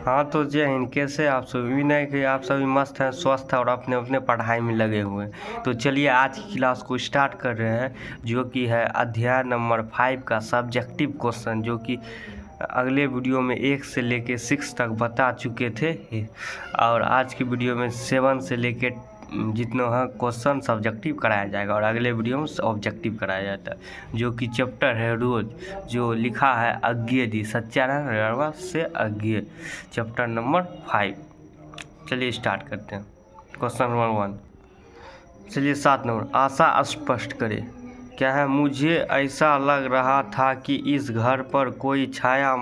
हाँ तो जय हिंद। कैसे आप सभी? उम्मीद है कि आप सभी मस्त हैं, स्वस्थ हैं और अपने अपने पढ़ाई में लगे हुए हैं। तो चलिए आज की क्लास को स्टार्ट कर रहे हैं, जो कि है अध्याय नंबर 5 का सब्जेक्टिव क्वेश्चन, जो कि अगले वीडियो में 1 से लेके 6 तक बता चुके थे और आज की वीडियो में 7 से लेके जितना है क्वेश्चन सब्जेक्टिव कराया जाएगा और अगले वीडियो में ऑब्जेक्टिव कराया जाता है, जो कि चैप्टर है रोज, जो लिखा है अज्ञे दी सत्यानारायण से अज्ञे, चैप्टर नंबर 5। चलिए स्टार्ट करते हैं। Question number 1। चलिए 7 नंबर, आशा स्पष्ट करें। क्या है? मुझे ऐसा लग रहा था कि इस घर पर कोई छाया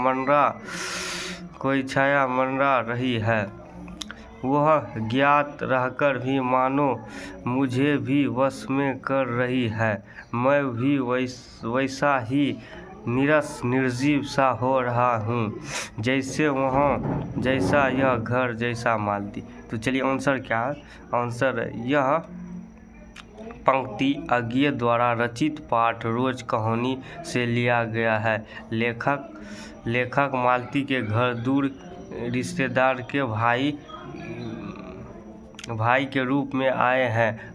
मंडरा रही है। वह ज्ञात रहकर भी मानो मुझे भी वश में कर रही है। मैं भी वैसा ही नीरस निर्जीव सा हो रहा हूँ, जैसे वहाँ, जैसा यह घर, जैसा मालती। तो चलिए आंसर क्या है? आंसर यह पंक्ति अज्ञे द्वारा रचित पाठ रोज कहानी से लिया गया है। लेखक मालती के घर दूर रिश्तेदार के भाई के रूप में आए हैं।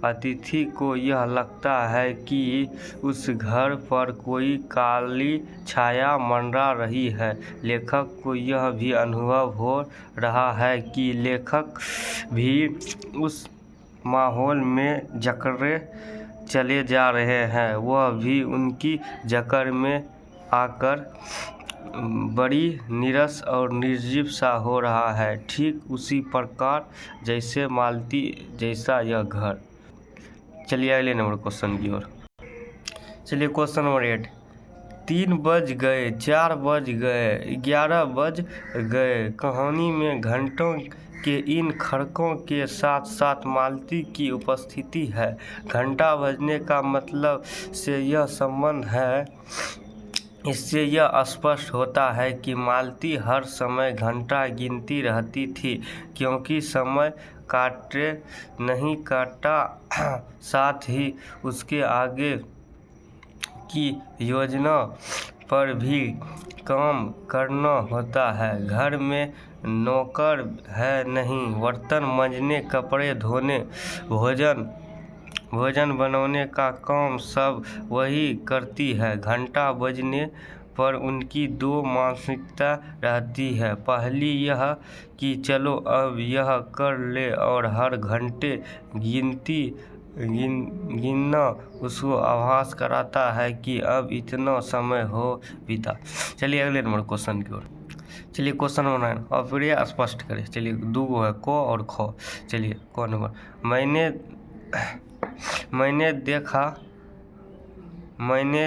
अतिथि को यह लगता है कि उस घर पर कोई काली छाया मंडरा रही है। लेखक को यह भी अनुभव हो रहा है कि लेखक भी उस माहौल में जकड़े चले जा रहे हैं। वह भी उनकी जकड़ में आकर बड़ी नीरस और निर्जीव सा हो रहा है, ठीक उसी प्रकार जैसे मालती, जैसा यह घर। चलिए अगले नंबर क्वेश्चन की ओर। चलिए क्वेश्चन नंबर 8। 3 बज गए, 4 बज गए, 11 बज गए। कहानी में घंटों के इन खड़कों के साथ साथ मालती की उपस्थिति है। घंटा बजने का मतलब से यह संबंध है। इससे यह स्पष्ट होता है कि मालती हर समय घंटा गिनती रहती थी, क्योंकि समय काटे नहीं काटा, साथ ही उसके आगे की योजना पर भी काम करना होता है। घर में नौकर है नहीं, बर्तन मांजने, कपड़े धोने, भोजन बनाने का काम सब वही करती है। घंटा बजने पर उनकी 2 मानसिकता रहती है। पहली यह कि चलो अब यह कर ले, और हर घंटे गिनना उसको आभास कराता है कि अब इतना समय हो बीता। चलिए अगले नंबर क्वेश्चन की ओर। चलिए क्वेश्चन नंबर 9, अप्रिय स्पष्ट करें। चलिए 2 है, को और खो। चलिए को नंबर, मैंने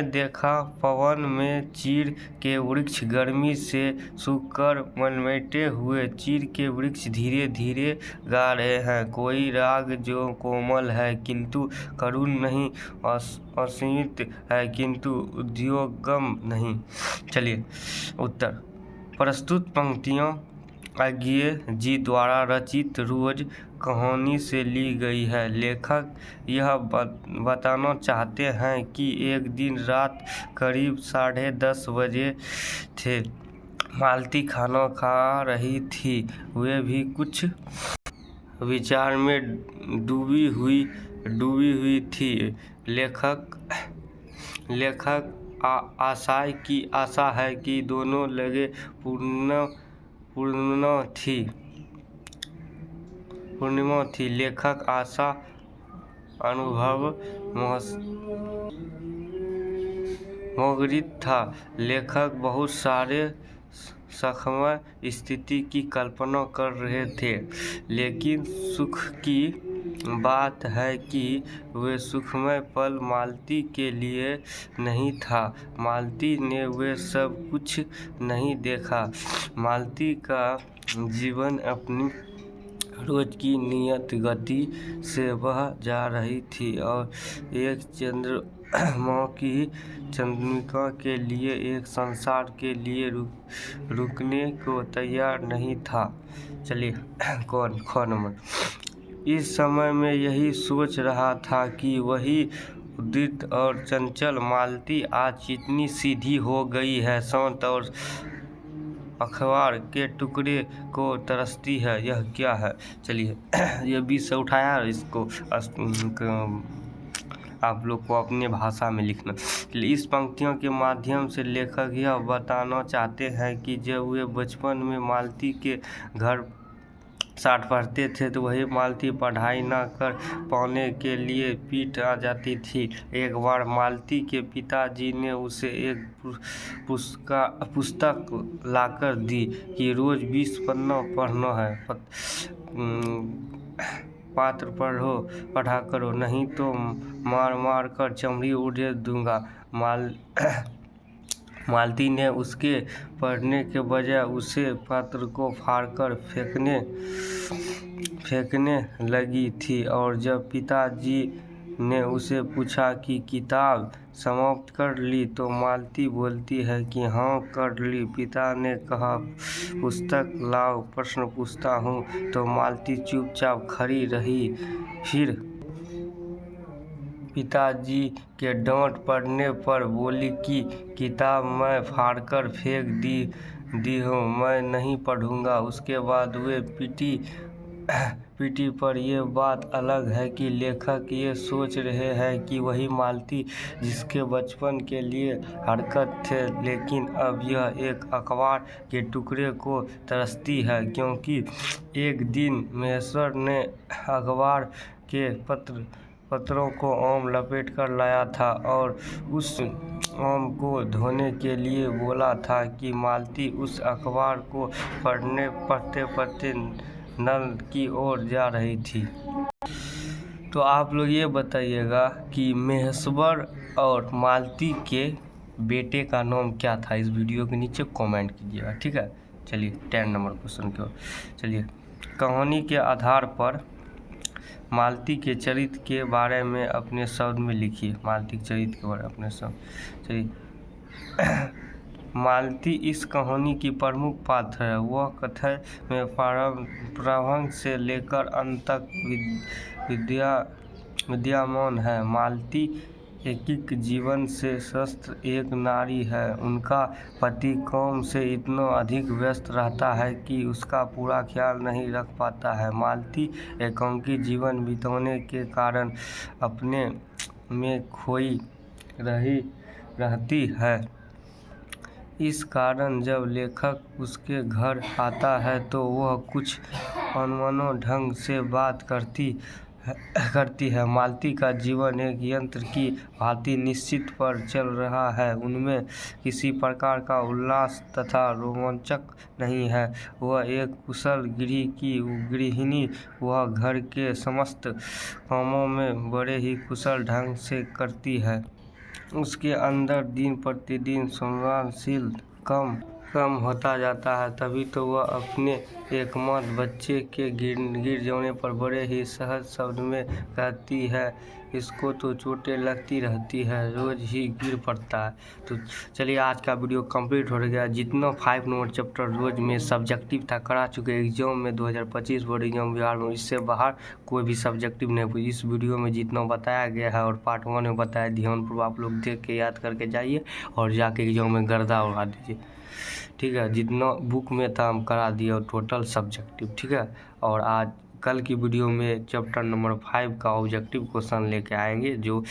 देखा पवन में चीड़ के वृक्ष गर्मी से सूखकर मलमेटे हुए। चीड़ के वृक्ष धीरे धीरे गा रहे हैं, कोई राग जो कोमल है किंतु करुण नहीं, असीमित है किंतु उद्योगम नहीं। चलिए उत्तर। प्रस्तुत पंक्तियाँ अज्ञे जी द्वारा रचित रोज कहानी से ली गई है। लेखक यह बताना चाहते हैं कि एक दिन रात करीब 10:30 बजे थे। मालती खाना खा रही थी, वे भी कुछ विचार में डूबी हुई थी। लेखक आशा है कि दोनों लगे पूर्णिमा थी। लेखक आशा अनुभव मोहग्रित था। लेखक बहुत सारे सुखमय स्थिति की कल्पना कर रहे थे, लेकिन सुख की बात है कि वे सुखमय पल मालती के लिए नहीं था। मालती ने वे सब कुछ नहीं देखा। मालती का जीवन अपनी रोज की नियत गति से बह जा रही थी और एक चंद्रमा की चंद्रिका के लिए, एक संसार के लिए रुकने को तैयार नहीं था। चलिए खो नंबर, इस समय में यही सोच रहा था कि वही उदित और चंचल मालती आज इतनी सीधी हो गई है, शांत और अखबार के टुकड़े को तरसती है, यह क्या है? चलिए ये बीच से उठाया, इसको आप लोग को अपने भाषा में लिखना। इस पंक्तियों के माध्यम से लेखक यह बताना चाहते हैं कि जब वे बचपन में मालती के घर साथ पढ़ते थे तो वही मालती पढ़ाई न कर पाने के लिए पीट आ जाती थी। एक बार मालती के पिताजी ने उसे एक पुस्तक लाकर दी कि रोज 20 पन्ना पढ़ना है, पात्र पढ़ा करो, नहीं तो मार मार कर चमड़ी उड़े दूंगा। मालती ने उसके पढ़ने के बजाय उसे पात्र को फाड़कर फेंकने लगी थी, और जब पिताजी ने उसे पूछा कि किताब समाप्त कर ली तो मालती बोलती है कि हाँ कर ली। पिता ने कहा पुस्तक लाओ, प्रश्न पूछता हूँ, तो मालती चुपचाप खड़ी रही। फिर पिताजी के डांट पड़ने पर बोली कि किताब मैं फाड़कर फेंक दी हूँ, मैं नहीं पढ़ूंगा। उसके बाद वे पीटी पर यह बात अलग है कि लेखक ये सोच रहे हैं कि वही मालती जिसके बचपन के लिए हरकत थे, लेकिन अब यह एक अखबार के टुकड़े को तरसती है, क्योंकि एक दिन महेश्वर ने अखबार के पत्रों को आम लपेट कर लाया था और उस आम को धोने के लिए बोला था कि मालती उस अखबार को पढ़ते पढ़ते नल की ओर जा रही थी। तो आप लोग ये बताइएगा कि महेश्वर और मालती के बेटे का नाम क्या था? इस वीडियो के नीचे कमेंट कीजिएगा, ठीक है। चलिए 10 नंबर क्वेश्चन की ओर चलिए। कहानी के आधार पर मालती के चरित्र के बारे में अपने शब्द में लिखिए। मालती के चरित्र के बारे में अपने शब्द। चलिए मालती इस कहानी की प्रमुख पात्र है। वह कथा में प्रारंभ से लेकर अंत तक विद्यमान है। मालती एकाकी जीवन से त्रस्त एक नारी है। उनका पति काम से इतना अधिक व्यस्त रहता है कि उसका पूरा ख्याल नहीं रख पाता है। मालती एकाकी जीवन बिताने के कारण अपने में खोई रहती है। इस कारण जब लेखक उसके घर आता है तो वह कुछ अनमने ढंग से बात करती है। मालती का जीवन एक यंत्र की भांति निश्चित पर चल रहा है। उनमें किसी प्रकार का उल्लास तथा रोमांचक नहीं है। वह एक कुशल गृहिणी, वह घर के समस्त कामों में बड़े ही कुशल ढंग से करती है। उसके अंदर दिन प्रतिदिन संवेदनशील कम होता जाता है। तभी तो वह अपने एकमात्र बच्चे के गिर जाने पर बड़े ही सहज शब्द में कहती है, इसको तो चोटें लगती रहती है, रोज ही गिर पड़ता है। तो चलिए आज का वीडियो कंप्लीट हो गया। जितना 5 नंबर चैप्टर रोज में सब्जेक्टिव था करा चुके एग्जाम में 2025 बोर्ड एग्जाम बिहार में, इससे बाहर कोई भी सब्जेक्टिव नहीं हुई। इस वीडियो में जितना बताया गया है और पार्ट 1 में बताया, ध्यानपूर्वक आप लोग देख के याद करके जाइए और जाके एग्जाम में गर्दा उड़ा दीजिए, ठीक है। जितना बुक में था हम करा दिए और टोटल सब्जेक्टिव, ठीक है। और आज कल की वीडियो में चैप्टर नंबर 5 का ऑब्जेक्टिव क्वेश्चन लेके आएंगे। जो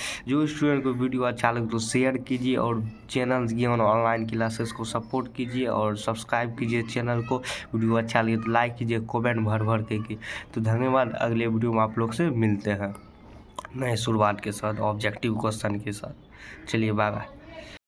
स्टूडेंट को वीडियो अच्छा लगे तो शेयर कीजिए और चैनल ज्ञान ऑनलाइन क्लासेस को सपोर्ट कीजिए और सब्सक्राइब कीजिए चैनल को। वीडियो अच्छा लगे तो लाइक कीजिए, कमेंट भर के। तो धन्यवाद। अगले वीडियो में आप लोग से मिलते हैं नए शुरुआत के साथ, ऑब्जेक्टिव क्वेश्चन के साथ। चलिए बाय बाय।